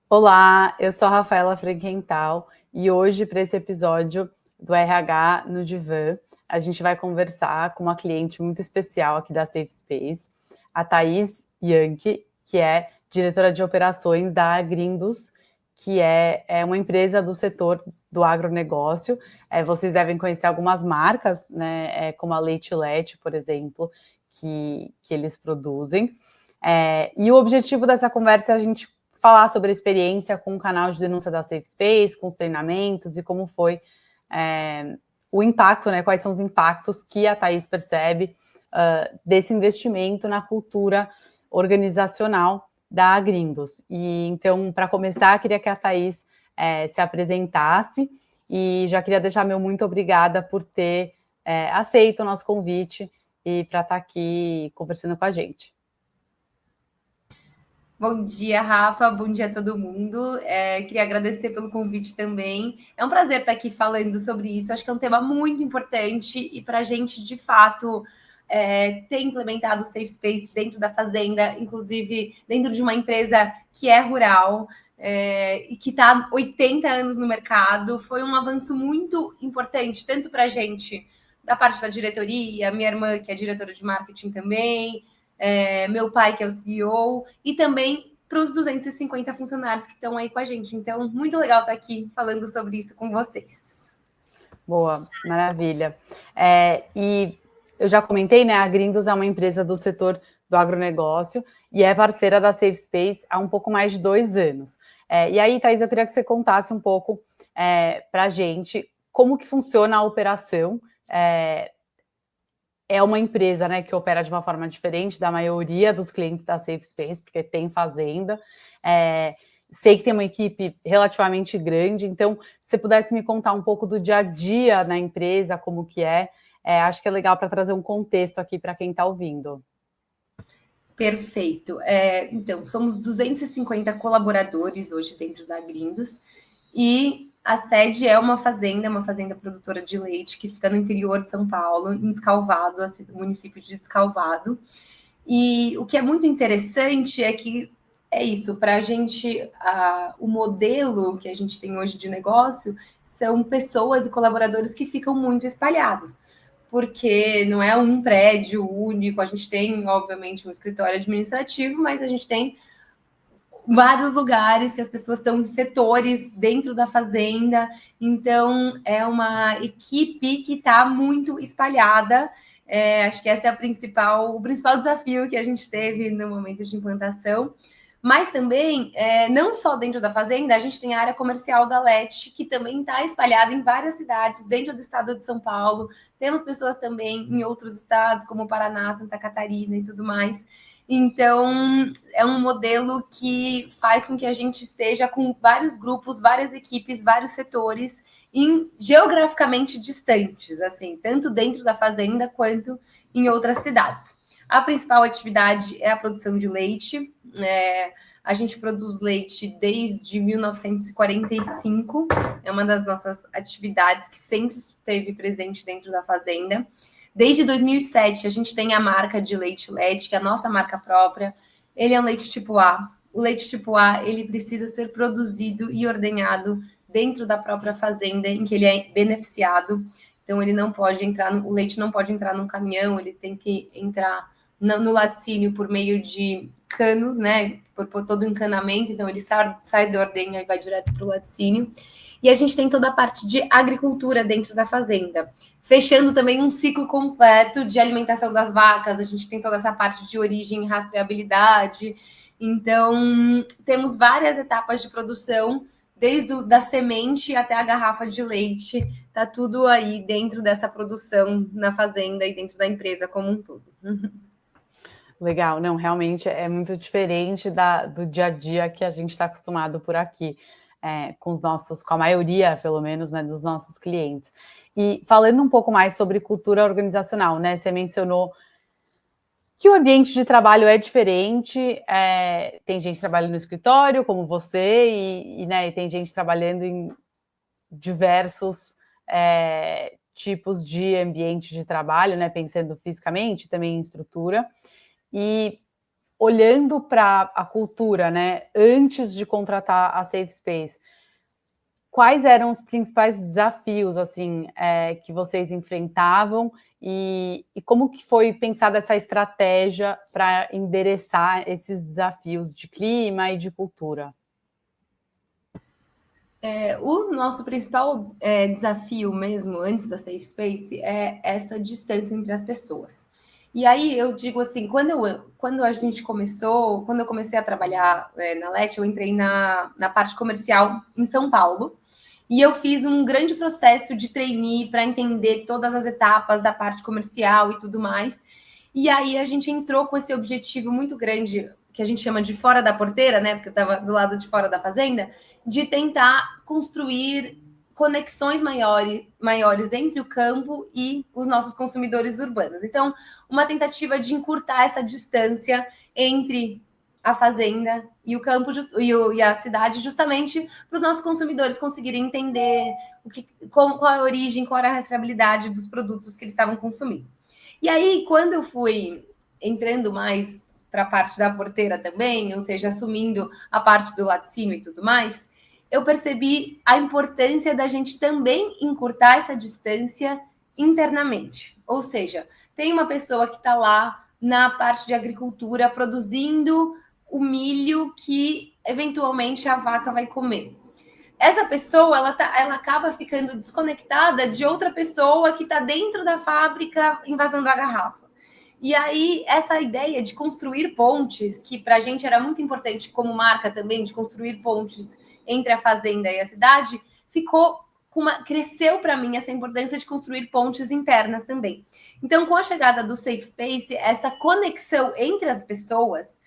Olá, eu sou a Rafaela Frankenthal e hoje, para esse episódio do RH no Divã, a gente vai conversar com uma cliente muito especial aqui da Safe Space, a Thaís Yankee, que é diretora de operações da Grindus, que é uma empresa do setor do agronegócio. Vocês devem conhecer algumas marcas, né, como a Leitilete, por exemplo, que eles produzem. E o objetivo dessa conversa é a gente falar sobre a experiência com o canal de denúncia da Safe Space, com os treinamentos e como foi o impacto, né? Quais são os impactos que a Thaís percebe desse investimento na cultura organizacional da Grindus. E então, para começar, queria que a Thaís se apresentasse e já queria deixar meu muito obrigada por ter aceito o nosso convite e para estar aqui conversando com a gente. Bom dia, Rafa. Bom dia a todo mundo. Queria agradecer pelo convite também. É um prazer estar aqui falando sobre isso. Acho que é um tema muito importante e para a gente, de fato, ter implementado o Safe Space dentro da fazenda, inclusive dentro de uma empresa que é rural e que está há 80 anos no mercado, foi um avanço muito importante, tanto para a gente, da parte da diretoria, minha irmã, que é diretora de marketing também, meu pai, que é o CEO, e também para os 250 funcionários que estão aí com a gente. Então, muito legal estar aqui falando sobre isso com vocês. Boa, maravilha. E eu já comentei, né? A Grindus é uma empresa do setor do agronegócio e é parceira da Safe Space há um pouco mais de 2 anos. E aí, Thaís, eu queria que você contasse um pouco para a gente como que funciona a operação. É uma empresa, né, que opera de uma forma diferente da maioria dos clientes da Safe Space, porque tem fazenda. Sei que tem uma equipe relativamente grande, então, se você pudesse me contar um pouco do dia a dia na empresa, como que acho que é legal para trazer um contexto aqui para quem está ouvindo. Perfeito. Então, somos 250 colaboradores hoje dentro da Grindus e a sede é uma fazenda produtora de leite que fica no interior de São Paulo, em Descalvado, município de Descalvado. E o que é muito interessante é que é isso, para a gente, o modelo que a gente tem hoje de negócio são pessoas e colaboradores que ficam muito espalhados, porque não é um prédio único, a gente tem, obviamente, um escritório administrativo, mas a gente tem vários lugares que as pessoas estão em setores dentro da fazenda, então é uma equipe que está muito espalhada. Acho que esse é o principal desafio que a gente teve no momento de implantação. Mas também, não só dentro da fazenda, a gente tem a área comercial da LET, que também está espalhada em várias cidades dentro do estado de São Paulo. Temos pessoas também em outros estados, como Paraná, Santa Catarina e tudo mais. Então, é um modelo que faz com que a gente esteja com vários grupos, várias equipes, vários setores geograficamente distantes, assim, tanto dentro da fazenda quanto em outras cidades. A principal atividade é a produção de leite. A gente produz leite desde 1945, é uma das nossas atividades que sempre esteve presente dentro da fazenda. Desde 2007, a gente tem a marca de leite LED, que é a nossa marca própria. Ele é um leite tipo A. O leite tipo A, ele precisa ser produzido e ordenhado dentro da própria fazenda em que ele é beneficiado. Então, ele não pode entrar, o leite não pode entrar num caminhão, ele tem que entrar no laticínio por meio de canos, né? Por todo o encanamento. Então, ele sai da ordenha e vai direto para o laticínio. E a gente tem toda a parte de agricultura dentro da fazenda, fechando também um ciclo completo de alimentação das vacas. A gente tem toda essa parte de origem e rastreabilidade. Então, temos várias etapas de produção, desde da semente até a garrafa de leite. Tá tudo aí dentro dessa produção na fazenda e dentro da empresa como um todo. Legal, não, realmente é muito diferente do dia a dia que a gente está acostumado por aqui, com a maioria, pelo menos, né, dos nossos clientes. E falando um pouco mais sobre cultura organizacional, né? Você mencionou que o ambiente de trabalho é diferente, tem gente trabalhando no escritório, como você, e tem gente trabalhando em diversos tipos de ambiente de trabalho, né? Pensando fisicamente, também em estrutura. E olhando para a cultura, né, antes de contratar a Safe Space, quais eram os principais desafios, assim, que vocês enfrentavam e como que foi pensada essa estratégia para endereçar esses desafios de clima e de cultura? O nosso principal desafio mesmo, antes da Safe Space, é essa distância entre as pessoas. E aí eu digo assim, quando eu comecei a trabalhar na LET, eu entrei na parte comercial em São Paulo, e eu fiz um grande processo de trainee para entender todas as etapas da parte comercial e tudo mais. E aí a gente entrou com esse objetivo muito grande, que a gente chama de fora da porteira, né? Porque eu estava do lado de fora da fazenda, de tentar construir conexões maiores entre o campo e os nossos consumidores urbanos. Então, uma tentativa de encurtar essa distância entre a fazenda e o campo e a cidade, justamente para os nossos consumidores conseguirem entender qual é a origem, qual era a rastreabilidade dos produtos que eles estavam consumindo. E aí, quando eu fui entrando mais para a parte da porteira também, ou seja, assumindo a parte do laticínio e tudo mais, eu percebi a importância da gente também encurtar essa distância internamente. Ou seja, tem uma pessoa que está lá na parte de agricultura produzindo o milho que eventualmente a vaca vai comer. Essa pessoa ela acaba ficando desconectada de outra pessoa que está dentro da fábrica invasando a garrafa. E aí, essa ideia de construir pontes, que para a gente era muito importante como marca também, de construir pontes entre a fazenda e a cidade, cresceu para mim essa importância de construir pontes internas também. Então, com a chegada do Safe Space, essa conexão entre as pessoas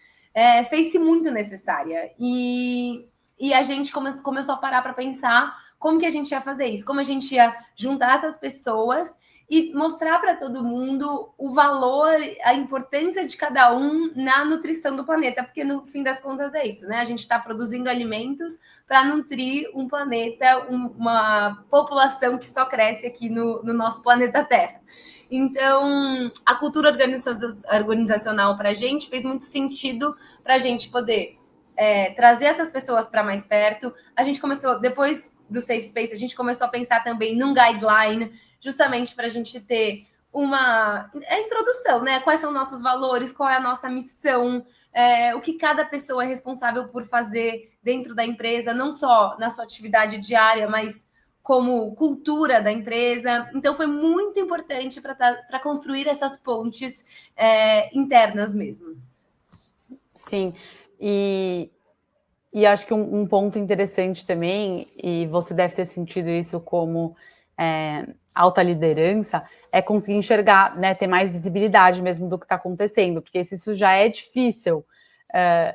fez-se muito necessária. E a gente começou a parar para pensar como que a gente ia fazer isso, como a gente ia juntar essas pessoas e mostrar para todo mundo o valor, a importância de cada um na nutrição do planeta, porque no fim das contas é isso, né? A gente está produzindo alimentos para nutrir um planeta, uma população que só cresce aqui no nosso planeta Terra. Então, a cultura organizacional para a gente fez muito sentido para a gente poder trazer essas pessoas para mais perto. A gente começou, depois do Safe Space, a gente começou a pensar também num guideline, justamente para a gente ter uma introdução, né? Quais são nossos valores, qual é a nossa missão, o que cada pessoa é responsável por fazer dentro da empresa, não só na sua atividade diária, mas como cultura da empresa. Então, foi muito importante para construir essas pontes internas mesmo. Sim, e acho que um ponto interessante também, e você deve ter sentido isso como alta liderança, é conseguir enxergar, né, ter mais visibilidade mesmo do que está acontecendo, porque se isso já é difícil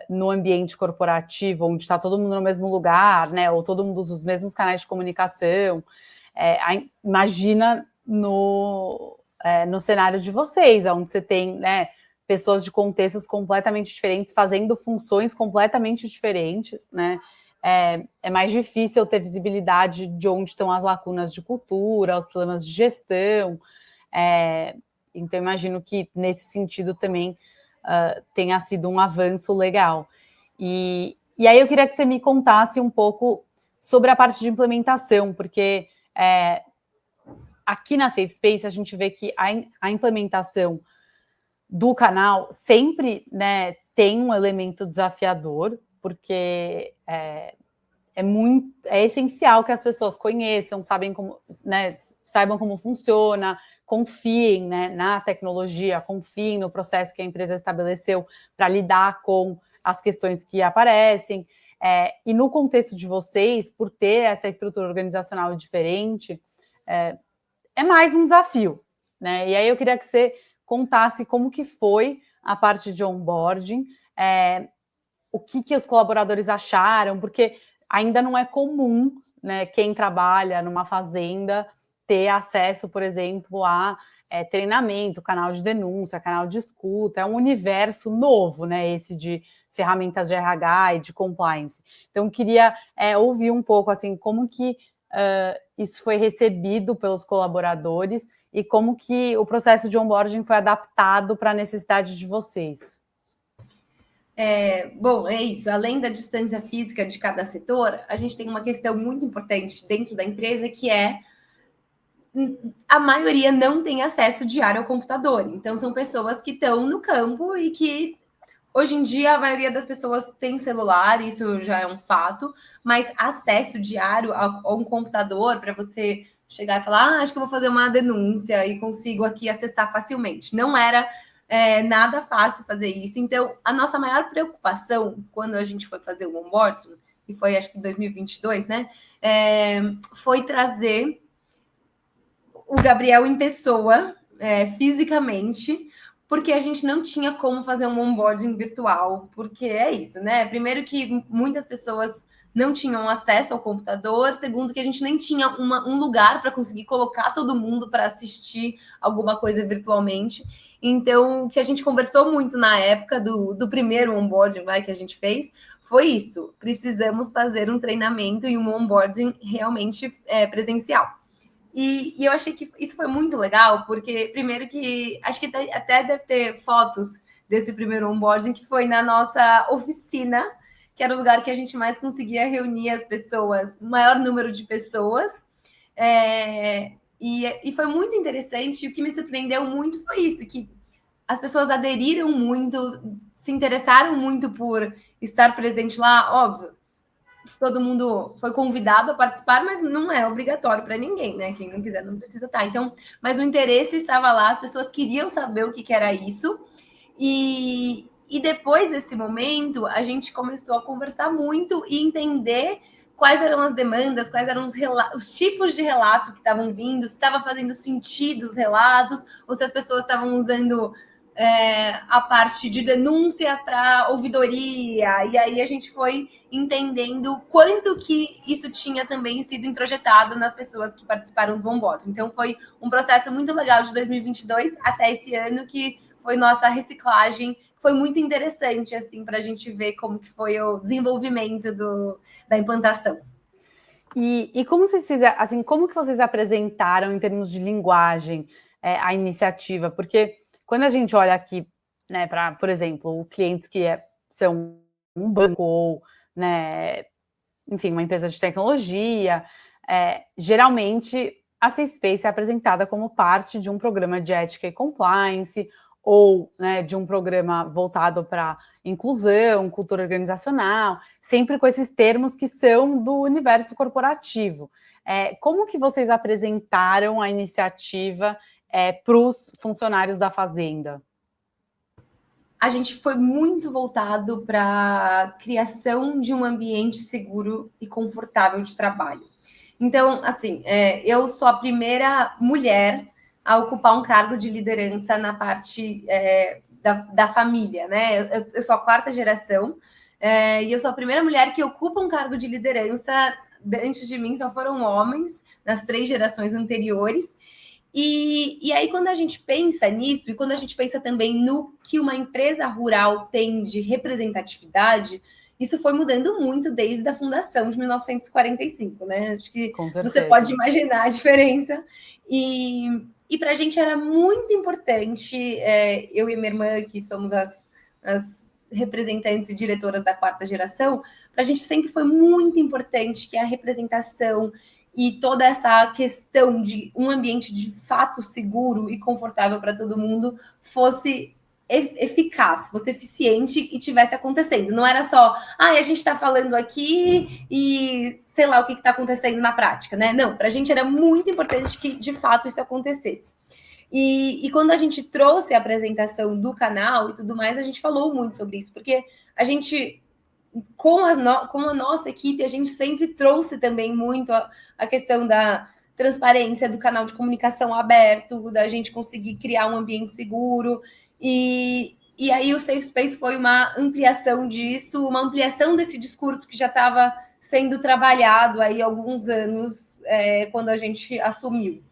no ambiente corporativo, onde está todo mundo no mesmo lugar, né, ou todo mundo usa os mesmos canais de comunicação, imagina no cenário de vocês, onde você tem, né, pessoas de contextos completamente diferentes, fazendo funções completamente diferentes, né? É mais difícil ter visibilidade de onde estão as lacunas de cultura, os problemas de gestão. Então, imagino que, nesse sentido, também tenha sido um avanço legal. E aí eu queria que você me contasse um pouco sobre a parte de implementação, porque aqui na Safe Space a gente vê que a implementação do canal sempre, né, tem um elemento desafiador, porque é essencial que as pessoas conheçam, saibam como funciona, confiem, né, na tecnologia, confiem no processo que a empresa estabeleceu para lidar com as questões que aparecem. E no contexto de vocês, por ter essa estrutura organizacional diferente, é mais um desafio, né? E aí eu queria que você contasse como que foi a parte de onboarding, o que os colaboradores acharam, porque ainda não é comum, né, quem trabalha numa fazenda ter acesso, por exemplo, a treinamento, canal de denúncia, canal de escuta, é um universo novo, né, esse de ferramentas de RH e de compliance. Então, queria ouvir um pouco, assim, como que isso foi recebido pelos colaboradores e como que o processo de onboarding foi adaptado para a necessidade de vocês. Bom, é isso. Além da distância física de cada setor, a gente tem uma questão muito importante dentro da empresa, que é a maioria não tem acesso diário ao computador. Então, são pessoas que estão no campo e que, hoje em dia, a maioria das pessoas tem celular, isso já é um fato, mas acesso diário a um computador para você chegar e falar, acho que eu vou fazer uma denúncia e consigo aqui acessar facilmente. Não era nada fácil fazer isso. Então, a nossa maior preocupação quando a gente foi fazer o onboarding, e foi acho que em 2022, né? Foi trazer o Gabriel em pessoa, fisicamente, porque a gente não tinha como fazer um onboarding virtual, porque é isso, né? Primeiro que muitas pessoas não tinham acesso ao computador, segundo que a gente nem tinha um lugar para conseguir colocar todo mundo para assistir alguma coisa virtualmente. Então, o que a gente conversou muito na época do primeiro onboarding que a gente fez foi isso: precisamos fazer um treinamento e um onboarding realmente presencial. E eu achei que isso foi muito legal, porque, primeiro, que acho que até deve ter fotos desse primeiro onboarding, que foi na nossa oficina, que era o lugar que a gente mais conseguia reunir as pessoas, o maior número de pessoas. E foi muito interessante. E o que me surpreendeu muito foi isso, que as pessoas aderiram muito, se interessaram muito por estar presente lá. Óbvio, todo mundo foi convidado a participar, mas não é obrigatório para ninguém, né? Quem não quiser não precisa estar. Então, mas o interesse estava lá, as pessoas queriam saber o que era isso. E depois desse momento, a gente começou a conversar muito e entender quais eram as demandas, quais eram os tipos de relato que estavam vindo, se estava fazendo sentido os relatos, ou se as pessoas estavam usando a parte de denúncia para ouvidoria, e aí a gente foi entendendo quanto que isso tinha também sido introjetado nas pessoas que participaram do onboard. Então foi um processo muito legal de 2022 até esse ano, que foi nossa reciclagem, foi muito interessante assim para a gente ver como que foi o desenvolvimento da implantação. E como vocês fizeram, assim, como que vocês apresentaram em termos de linguagem a iniciativa? Porque quando a gente olha aqui, né, para, por exemplo, clientes que são um banco ou, né, enfim, uma empresa de tecnologia, geralmente a Safe Space é apresentada como parte de um programa de ética e compliance ou, né, de um programa voltado para inclusão, cultura organizacional, sempre com esses termos que são do universo corporativo. Como que vocês apresentaram a iniciativa para os funcionários da Fazenda? A gente foi muito voltado para a criação de um ambiente seguro e confortável de trabalho. Então, assim, eu sou a primeira mulher a ocupar um cargo de liderança na parte da família, né? Eu sou a quarta geração e eu sou a primeira mulher que ocupa um cargo de liderança. Antes de mim só foram homens nas 3 gerações anteriores. E aí, quando a gente pensa nisso, e quando a gente pensa também no que uma empresa rural tem de representatividade, isso foi mudando muito desde a fundação de 1945, né? Acho que você pode imaginar a diferença. E para a gente era muito importante, eu e minha irmã, que somos as representantes e diretoras da quarta geração, para a gente sempre foi muito importante que a representação e toda essa questão de um ambiente de fato seguro e confortável para todo mundo fosse eficaz, fosse eficiente e tivesse acontecendo. Não era só, a gente está falando aqui e sei lá o que está acontecendo na prática, né? Não, para a gente era muito importante que de fato isso acontecesse. E quando a gente trouxe a apresentação do canal e tudo mais, a gente falou muito sobre isso, porque a gente, com a nossa equipe, a gente sempre trouxe também muito a questão da transparência, do canal de comunicação aberto, da gente conseguir criar um ambiente seguro. E aí o Safe Space foi uma ampliação disso, uma ampliação desse discurso que já estava sendo trabalhado aí há alguns anos, quando a gente assumiu.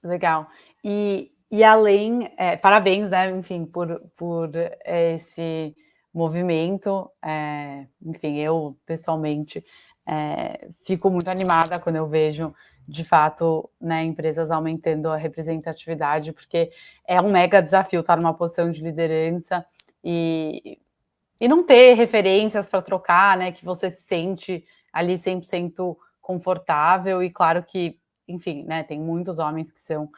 Legal. E além, parabéns, né, enfim, por esse movimento. Enfim, eu pessoalmente fico muito animada quando eu vejo, de fato, né, empresas aumentando a representatividade, porque é um mega desafio estar numa posição de liderança e não ter referências para trocar, né, que você se sente ali 100% confortável, e claro que, enfim, né, tem muitos homens que são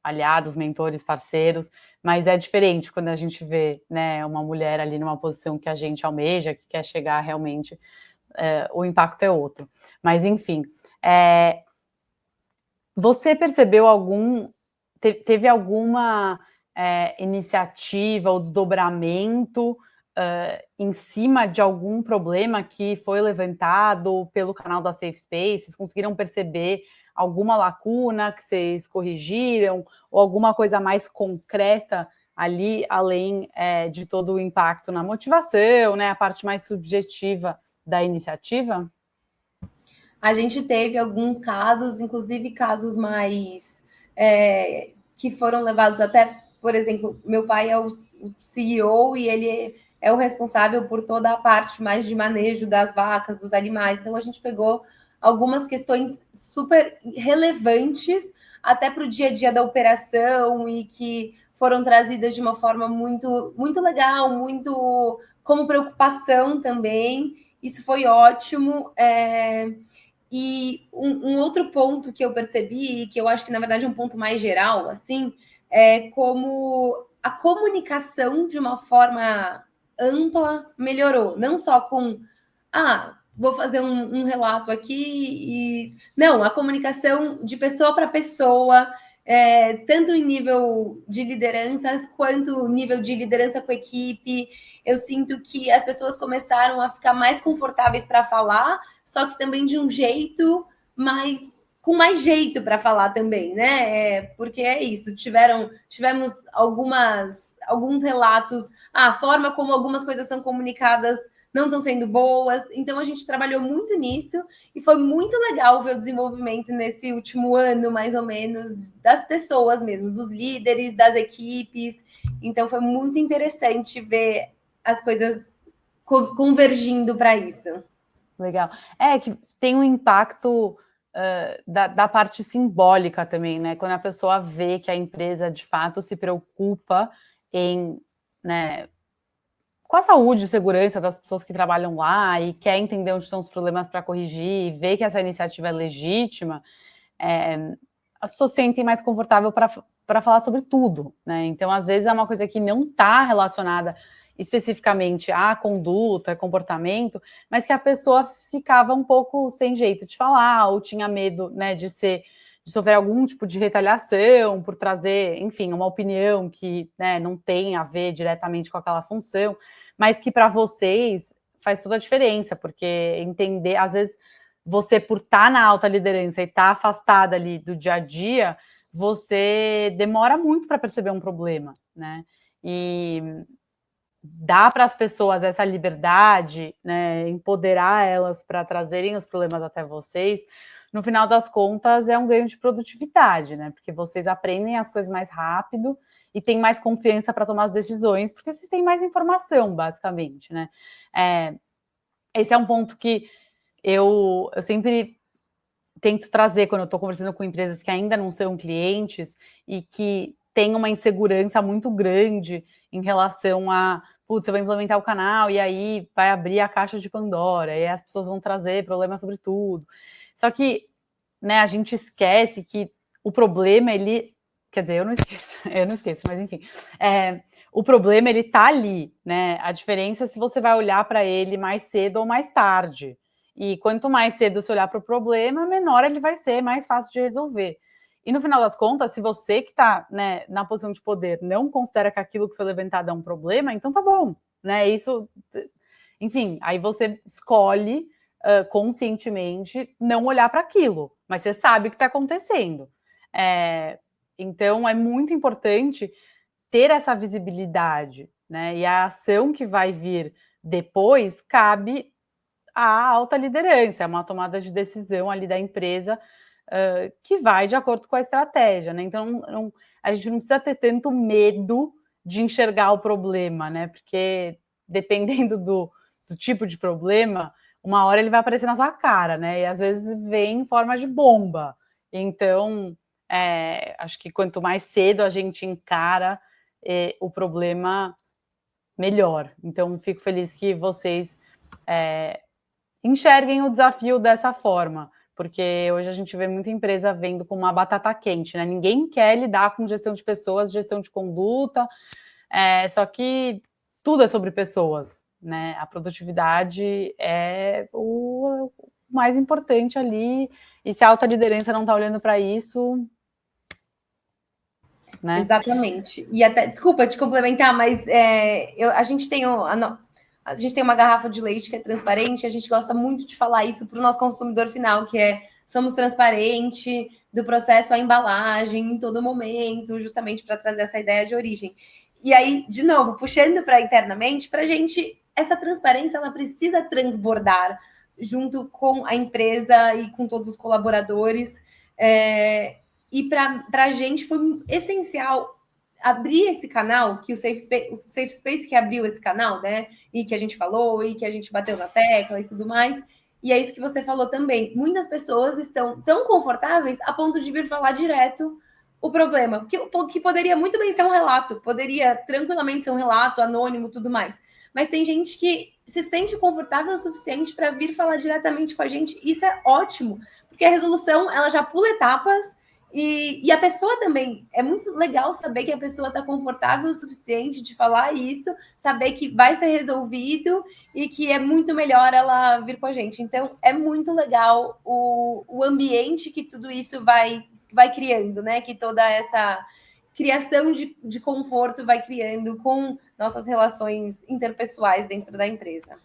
aliados, mentores, parceiros, mas é diferente quando a gente vê, né, uma mulher ali numa posição que a gente almeja, que quer chegar realmente, o impacto é outro. Mas, enfim, você percebeu teve alguma iniciativa ou desdobramento em cima de algum problema que foi levantado pelo canal da Safe Space? Vocês conseguiram perceber alguma lacuna que vocês corrigiram, ou alguma coisa mais concreta ali, além de todo o impacto na motivação, né, a parte mais subjetiva da iniciativa? A gente teve alguns casos, inclusive casos mais que foram levados até, por exemplo, meu pai é o CEO e ele é o responsável por toda a parte mais de manejo das vacas, dos animais. Então a gente pegou algumas questões super relevantes até para o dia a dia da operação e que foram trazidas de uma forma muito, muito legal, muito como preocupação também. Isso foi ótimo. E um outro ponto que eu percebi, que eu acho que na verdade é um ponto mais geral, assim, é como a comunicação de uma forma ampla melhorou, não só com vou fazer um relato aqui e não, a comunicação de pessoa para pessoa, tanto em nível de lideranças quanto nível de liderança com a equipe. Eu sinto que as pessoas começaram a ficar mais confortáveis para falar, só que também de um jeito com mais jeito para falar também, né? Porque é isso, tivemos alguns relatos, a forma como algumas coisas são comunicadas não estão sendo boas, então a gente trabalhou muito nisso e foi muito legal ver o desenvolvimento nesse último ano, mais ou menos, das pessoas mesmo, dos líderes, das equipes. Então foi muito interessante ver as coisas convergindo para isso. Legal. Que tem um impacto da parte simbólica também, né? Quando a pessoa vê que a empresa de fato se preocupa em, né, com a saúde e segurança das pessoas que trabalham lá e quer entender onde estão os problemas para corrigir, ver que essa iniciativa é legítima, as pessoas se sentem mais confortável para falar sobre tudo, né? Então, às vezes, é uma coisa que não está relacionada especificamente à conduta, comportamento, mas que a pessoa ficava um pouco sem jeito de falar, ou tinha medo, né, de sofrer algum tipo de retaliação por trazer, enfim, uma opinião que, né, não tem a ver diretamente com aquela função, mas que para vocês faz toda a diferença, porque entender, às vezes, você por estar na alta liderança e estar afastada ali do dia a dia, você demora muito para perceber um problema, né? E dar para as pessoas essa liberdade, né, empoderar elas para trazerem os problemas até vocês, no final das contas é um ganho de produtividade, né? Porque vocês aprendem as coisas mais rápido e têm mais confiança para tomar as decisões, porque vocês têm mais informação, basicamente, né? Esse é um ponto que eu sempre tento trazer quando eu estou conversando com empresas que ainda não são clientes e que têm uma insegurança muito grande em relação a, putz, você vai implementar o canal e aí vai abrir a caixa de Pandora e as pessoas vão trazer problemas sobre tudo. Só que, né, a gente esquece que o problema, quer dizer, eu não esqueço, mas enfim, o problema, ele tá ali, né? A diferença é se você vai olhar para ele mais cedo ou mais tarde. E quanto mais cedo você olhar para o problema, menor ele vai ser, mais fácil de resolver. E no final das contas, se você que está, né, na posição de poder não considera que aquilo que foi levantado é um problema, então tá bom, né? Isso, enfim, aí você escolhe conscientemente não olhar para aquilo, mas você sabe o que está acontecendo. Então é muito importante ter essa visibilidade, né? E a ação que vai vir depois cabe à alta liderança, é uma tomada de decisão ali da empresa que vai de acordo com a estratégia, né? Então, a gente não precisa ter tanto medo de enxergar o problema, né? Porque dependendo do tipo de problema, uma hora ele vai aparecer na sua cara, né? E às vezes vem em forma de bomba. Então, acho que quanto mais cedo a gente encara o problema, melhor. Então, fico feliz que vocês enxerguem o desafio dessa forma, porque hoje a gente vê muita empresa vendo como uma batata quente, né? Ninguém quer lidar com gestão de pessoas, gestão de conduta, só que tudo é sobre pessoas, né? A produtividade é o mais importante ali, e se a alta liderança não está olhando para isso, né? Exatamente. E até, desculpa te complementar, mas a gente tem a gente tem uma garrafa de leite que é transparente, a gente gosta muito de falar isso para o nosso consumidor final, que somos transparente do processo à embalagem em todo momento, justamente para trazer essa ideia de origem. E aí, de novo, puxando para internamente, para a gente, essa transparência ela precisa transbordar junto com a empresa e com todos os colaboradores. E para a gente foi essencial abrir esse canal, que o Safe Space que abriu esse canal, né? E que a gente falou, e que a gente bateu na tecla e tudo mais. E é isso que você falou também. Muitas pessoas estão tão confortáveis a ponto de vir falar direto o problema, que poderia muito bem ser um relato, poderia tranquilamente ser um relato anônimo, tudo mais. Mas tem gente que se sente confortável o suficiente para vir falar diretamente com a gente. Isso é ótimo, porque a resolução ela já pula etapas. E a pessoa também, é muito legal saber que a pessoa está confortável o suficiente de falar isso, saber que vai ser resolvido e que é muito melhor ela vir com a gente. Então, é muito legal o ambiente que tudo isso vai criando, né? Que toda essa criação de conforto vai criando com nossas relações interpessoais dentro da empresa.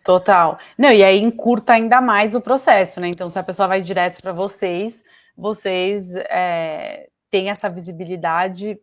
Total. Não, e aí encurta ainda mais o processo, né? Então, se a pessoa vai direto para vocês têm essa visibilidade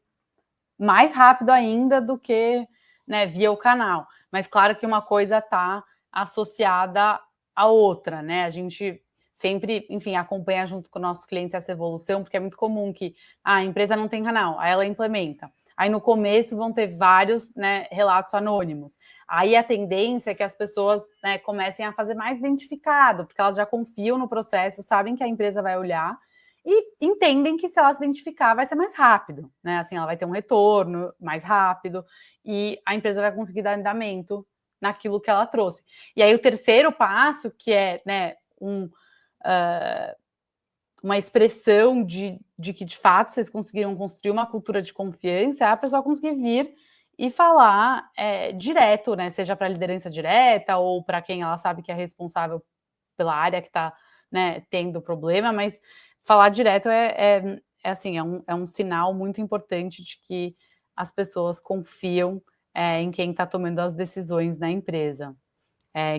mais rápido ainda do que, né, via o canal. Mas claro que uma coisa está associada à outra, né? A gente sempre, enfim, acompanha junto com nossos clientes essa evolução, porque é muito comum que a empresa não tem canal, aí ela implementa. Aí no começo vão ter vários, né, relatos anônimos. Aí a tendência é que as pessoas, né, comecem a fazer mais identificado, porque elas já confiam no processo, sabem que a empresa vai olhar e entendem que se ela se identificar vai ser mais rápido, né? Assim, ela vai ter um retorno mais rápido e a empresa vai conseguir dar andamento naquilo que ela trouxe. E aí o terceiro passo, que é, né, uma expressão de que de fato vocês conseguiram construir uma cultura de confiança, é a pessoa conseguir vir e falar direto, né? Seja para a liderança direta ou para quem ela sabe que é responsável pela área que está, né, tendo problema, mas falar direto é um sinal muito importante de que as pessoas confiam em quem está tomando as decisões na empresa.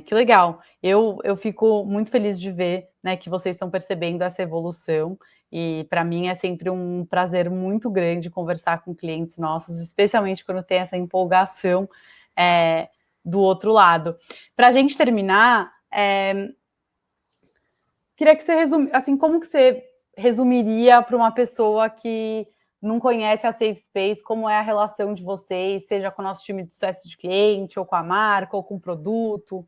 Que legal. Eu fico muito feliz de ver, né, que vocês estão percebendo essa evolução e para mim é sempre um prazer muito grande conversar com clientes nossos, especialmente quando tem essa empolgação do outro lado. Para a gente terminar, queria que você assim, como que você resumiria para uma pessoa que não conhece a Safe Space, como é a relação de vocês, seja com o nosso time de sucesso de cliente, ou com a marca, ou com o produto?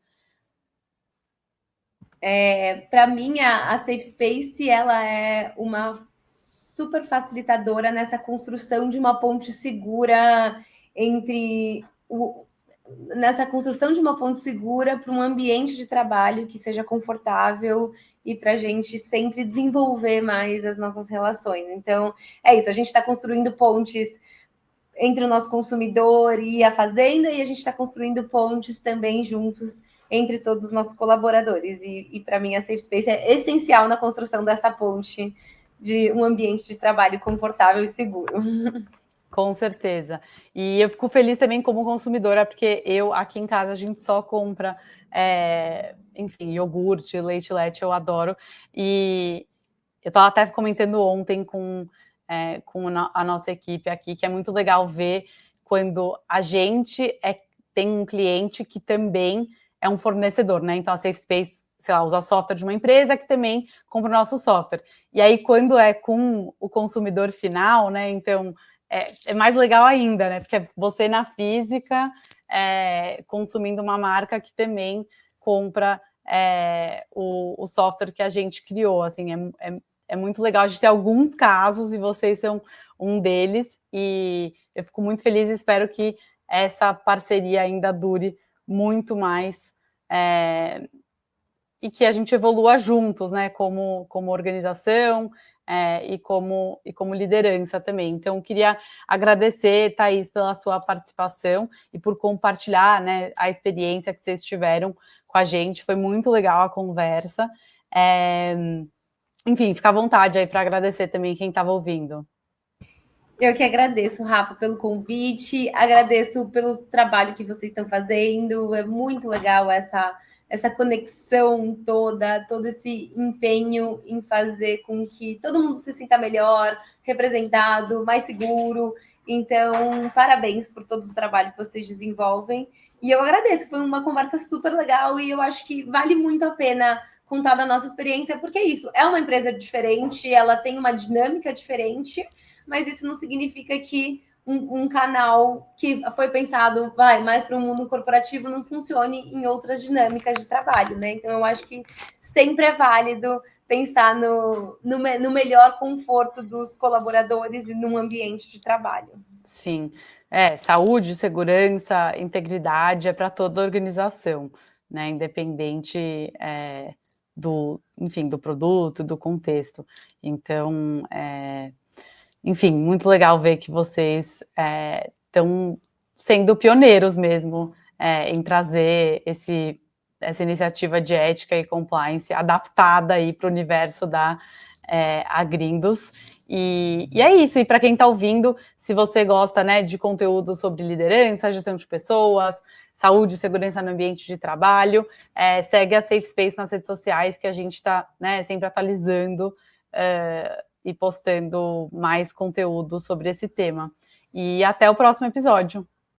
Para mim, a Safe Space ela é uma super facilitadora nessa construção de uma ponte segura nessa construção de uma ponte segura para um ambiente de trabalho que seja confortável e para a gente sempre desenvolver mais as nossas relações. Então, é isso, a gente está construindo pontes entre o nosso consumidor e a fazenda, e a gente está construindo pontes também juntos entre todos os nossos colaboradores. E para mim, a Safe Space é essencial na construção dessa ponte de um ambiente de trabalho confortável e seguro. Com certeza. E eu fico feliz também como consumidora, porque aqui em casa, a gente só compra, enfim, iogurte, leite, eu adoro. E eu estava até comentando ontem com a nossa equipe aqui, que é muito legal ver quando a gente tem um cliente que também é um fornecedor, né? Então, a Safe Space, sei lá, usa software de uma empresa que também compra o nosso software. E aí, quando é com o consumidor final, né? Então, é mais legal ainda, né? Porque é você na física consumindo uma marca que também compra o software que a gente criou. Assim, é muito legal. A gente tem alguns casos e vocês são um deles. E eu fico muito feliz e espero que essa parceria ainda dure muito mais e que a gente evolua juntos, né, como organização e como liderança também. Então, queria agradecer, Thaís, pela sua participação e por compartilhar, né, a experiência que vocês tiveram com a gente. Foi muito legal a conversa. Enfim, fica à vontade aí para agradecer também quem estava ouvindo. Eu que agradeço, Rafa, pelo convite, agradeço pelo trabalho que vocês estão fazendo, é muito legal essa conexão toda, todo esse empenho em fazer com que todo mundo se sinta melhor, representado, mais seguro. Então, parabéns por todo o trabalho que vocês desenvolvem. E eu agradeço, foi uma conversa super legal e eu acho que vale muito a pena contar da nossa experiência, porque é isso, é uma empresa diferente, ela tem uma dinâmica diferente, mas isso não significa que um canal que foi pensado mais para o mundo corporativo não funcione em outras dinâmicas de trabalho, né? Então, eu acho que sempre é válido pensar no melhor conforto dos colaboradores e num ambiente de trabalho. Sim, saúde, segurança, integridade é para toda a organização, né? Independente do produto, do contexto. Então, enfim, muito legal ver que vocês estão sendo pioneiros mesmo em trazer essa iniciativa de ética e compliance adaptada aí para o universo da Agrindos. E é isso, e para quem está ouvindo, se você gosta, né, de conteúdo sobre liderança, gestão de pessoas, saúde e segurança no ambiente de trabalho, segue a Safe Space nas redes sociais, que a gente está, né, sempre atualizando e postando mais conteúdo sobre esse tema. E até o próximo episódio.